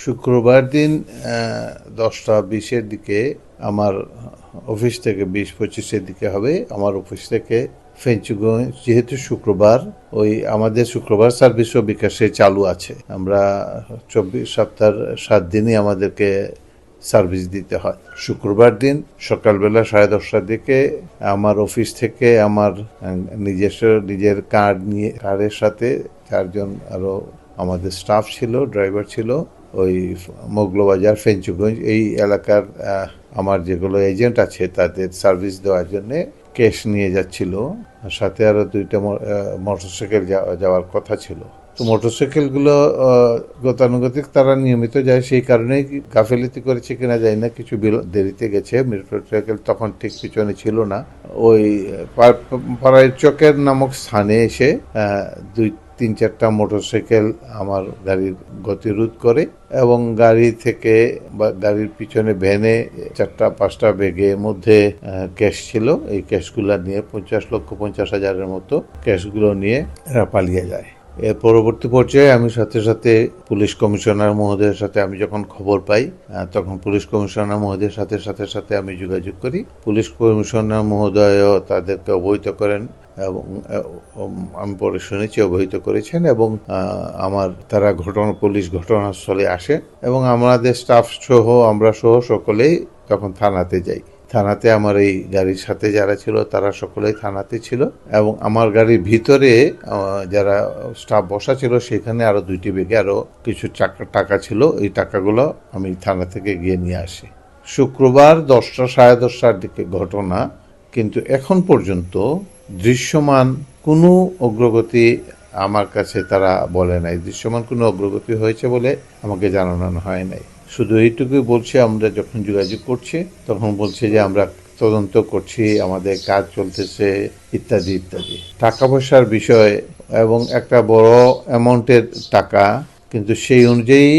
শুক্রবার দিন 10টা 20-এর দিকে আমার অফিস থেকে 20-25-এর দিকে হবে আমার অফিস থেকে ফেঞ্চুগঞ্জ, যেহেতু শুক্রবার আমাদের শুক্রবার সার্ভিসও বিকাশে চালু আছে। আমরা 24 সপ্তাহের 7 দিনই আমাদেরকে সার্ভিস দিতে হয়। শুক্রবার দিন সকালবেলা 10:30টার দিকে আমার অফিস থেকে আমার নিজের কারের সাথে 4জন আরও আমাদের স্টাফ ছিল, ড্রাইভার ছিল, মৌলভীবাজার ফেঞ্চুগঞ্জ এই এলাকার আমার যেগুলো এজেন্ট আছে তাদের সার্ভিস দেওয়ার জন্য ক্যাশ নিয়ে যাচ্ছিল। সাথে আরও 2টা মোটরসাইকেল যাওয়ার কথা ছিল। তো মোটরসাইকেলগুলো গতানুগতিক তারা নিয়মিত যায়, সেই কারণেই গাফিলতি করেছে কিনা জানি না, কিছু দেরিতে গেছে। মোটরসাইকেল তখন ঠিক পিছনে ছিল না। পাড়ায় চকের নামক স্থানে এসে 2-3-4টা মোটরসাইকেল আমার গাড়ির গতিরোধ করে এবং গাড়ির পিছনে ভ্যানে 4-5টা ব্যাগের মধ্যে ক্যাশ ছিল। এই ক্যাশগুলো নিয়ে 50,50,000-এর মতো ক্যাশগুলো নিয়ে এরা পালিয়ে যায়। এর পরবর্তী পর্যায়ে আমি সাথে পুলিশ কমিশনার মহোদয়ের সাথে আমি যখন খবর পাই তখন পুলিশ কমিশনার মহোদয়ের সাথে আমি যোগাযোগ করি। পুলিশ কমিশনার মহোদয়ও তাদেরকে অবহিত করেন এবং আমি পরে শুনেছি অবহিত করেছেন এবং তারা পুলিশ ঘটনাস্থলে আসে এবং আমাদের স্টাফ আমরা সহ সকলেই তখন থানাতে যাই। থানাতে আমার এই গাড়ির সাথে যারা ছিল তারা সকলেই থানাতে ছিল এবং আমার গাড়ির ভিতরে যারা স্টাফ বসা ছিল সেখানে আরো 2টি ব্যাগে আরো কিছু টাকা ছিল। এই টাকাগুলো আমি থানা থেকে গিয়ে নিয়ে আসি। শুক্রবার 10টা 10:30টার দিকে ঘটনা, কিন্তু এখন পর্যন্ত দৃশ্যমান কোনো অগ্রগতি আমার কাছে তারা বলে নাই। দৃশ্যমান কোনো অগ্রগতি হয়েছে বলে আমাকে জানানো হয় নাই। শুধু এইটুকুই বলছে, আমরা যখন যোগাযোগ করছি তখন বলছে যে আমরা তদন্ত করছি, আমাদের কাজ চলতেছে ইত্যাদি ইত্যাদি। টাকা পয়সার বিষয় এবং একটা বড় অ্যামাউন্টের টাকা, কিন্তু সেই অনুযায়ী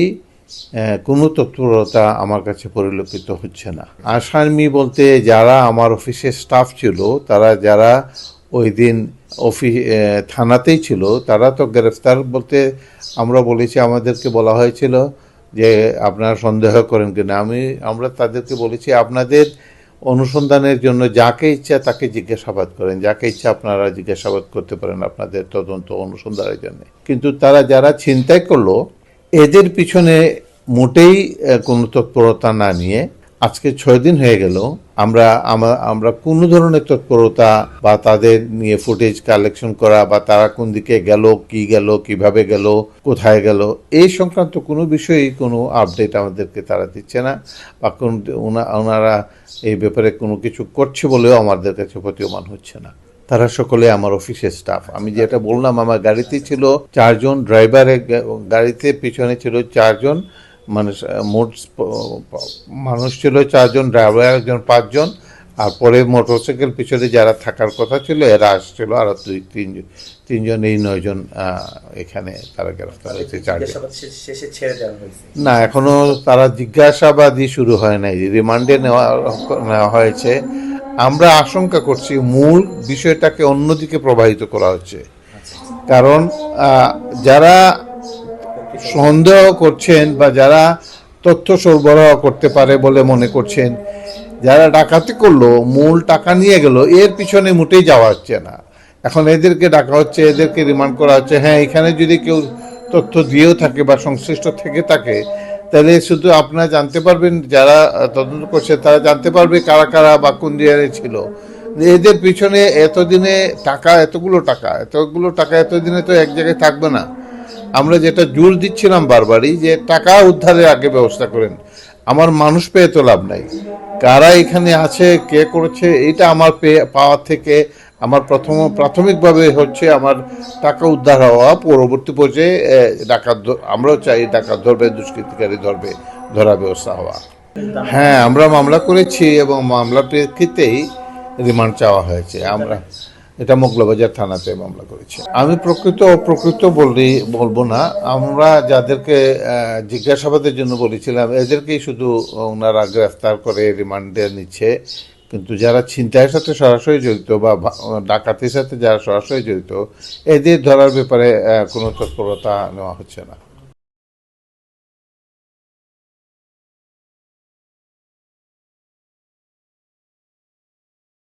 কোনো তৎপরতা আমার কাছে পরিলক্ষিত হচ্ছে না। আসামি বলতে যারা আমার অফিসের স্টাফ ছিল, তারা যারা ওই দিন থানাতেই ছিল, তারা তো গ্রেফতার বলতে আমরা বলেছি, আমাদেরকে বলা হয়েছিল যে আপনারা সন্দেহ করেন কিনা। আমরা তাদেরকে বলেছি আপনাদের অনুসন্ধানের জন্য যাকে ইচ্ছা তাকে জিজ্ঞাসাবাদ করেন, যাকে ইচ্ছা আপনারা জিজ্ঞাসাবাদ করতে পারেন আপনাদের তদন্ত অনুসন্ধানের জন্য। কিন্তু তারা যারা ছিনতাই করলো এদের পিছনে মোটেই কোনো তৎপরতা না নিয়ে আজকে 6 দিন হয়ে গেল আমরা কোনো ধরনের তৎপরতা বা তাদের নিয়ে ফুটেজ কালেকশন করা বা তারা কোন দিকে গেল, কিভাবে গেল, কোথায় গেল, এই সংক্রান্ত কোনো বিষয়েই কোনো আপডেট আমাদেরকে তারা দিচ্ছে না বা ওনারা এই ব্যাপারে কোনো কিছু করছে বলেও আমাদের কাছে প্রতীয়মান হচ্ছে না। তারা সকলে আমার অফিসের স্টাফ। আমি যেটা বললাম, আমার গাড়িতে ছিল 4জন, ড্রাইভারের গাড়িতে পিছনে ছিল 4জন, মোট মানুষ ছিল 4জন, ড্রাইভার একজন, 5জন, আর পরে মোটরসাইকেল পিছনে যারা থাকার কথা ছিল এরা আসছিল আরো 2-3জন, এই 9জন এখানে তারা গ্রেফতার হয়েছে। 4জন না, এখনো তারা জিজ্ঞাসাবাদই শুরু হয় নাই, রিমান্ডে নেওয়া হয়েছে। আমরা আশঙ্কা করছি মূল বিষয়টাকে অন্যদিকে প্রবাহিত করা হচ্ছে, কারণ যারা সন্দেহ করছেন বা যারা তথ্য সরবরাহ করতে পারে বলে মনে করছেন, যারা ডাকাতি করলো, মূল টাকা নিয়ে গেল, এর পিছনে মোটেই যাওয়া হচ্ছে না। এখন এদেরকে ডাকা হচ্ছে, এদেরকে রিমান্ড করা হচ্ছে। হ্যাঁ, এখানে যদি কেউ তথ্য দিয়েও থাকে বা সংশ্লিষ্ট থেকে থাকে, তাহলে শুধু আপনারা জানতে পারবেন, যারা তদন্ত করছে তারা জানতে পারবে কারা কারা বা কোন দিয়ারে ছিল। এদের পিছনে এতগুলো টাকা এতদিনে তো এক জায়গায় থাকবে না। আমরা যেটা জোর দিচ্ছিলাম বারবারই, যে টাকা উদ্ধারের আগে ব্যবস্থা করেন, আমার মানুষ পেয়ে তো লাভ নাই। কারা এখানে আছে, কে করেছে, এটা আমার পাওয়ার থেকে আমার প্রাথমিকভাবে হচ্ছে আমার টাকা উদ্ধার হওয়া। পরবর্তী পর্যায়ে আমরাও চাই ডাকাত ধরবে, দুষ্কৃতিকারী ধরা ব্যবস্থা হওয়া। হ্যাঁ, আমরা মামলা করেছি এবং মামলার প্রেক্ষিতেই রিমান্ড চাওয়া হয়েছে। এটা মৌলভীবাজার থানাতে মামলা করেছে। আমি অপ্রকৃত বলবো না। আমরা যাদেরকে জিজ্ঞাসাবাদের জন্য বলেছিলাম এদেরকেই শুধু ওনারা গ্রেফতার করে রিমান্ডে নিচ্ছে, কিন্তু যারা ছিনতাইয়ের সাথে সরাসরি জড়িত বা ডাকাতির সাথে যারা সরাসরি জড়িত, এদের ধরার ব্যাপারে কোনো তৎপরতা নেওয়া হচ্ছে না।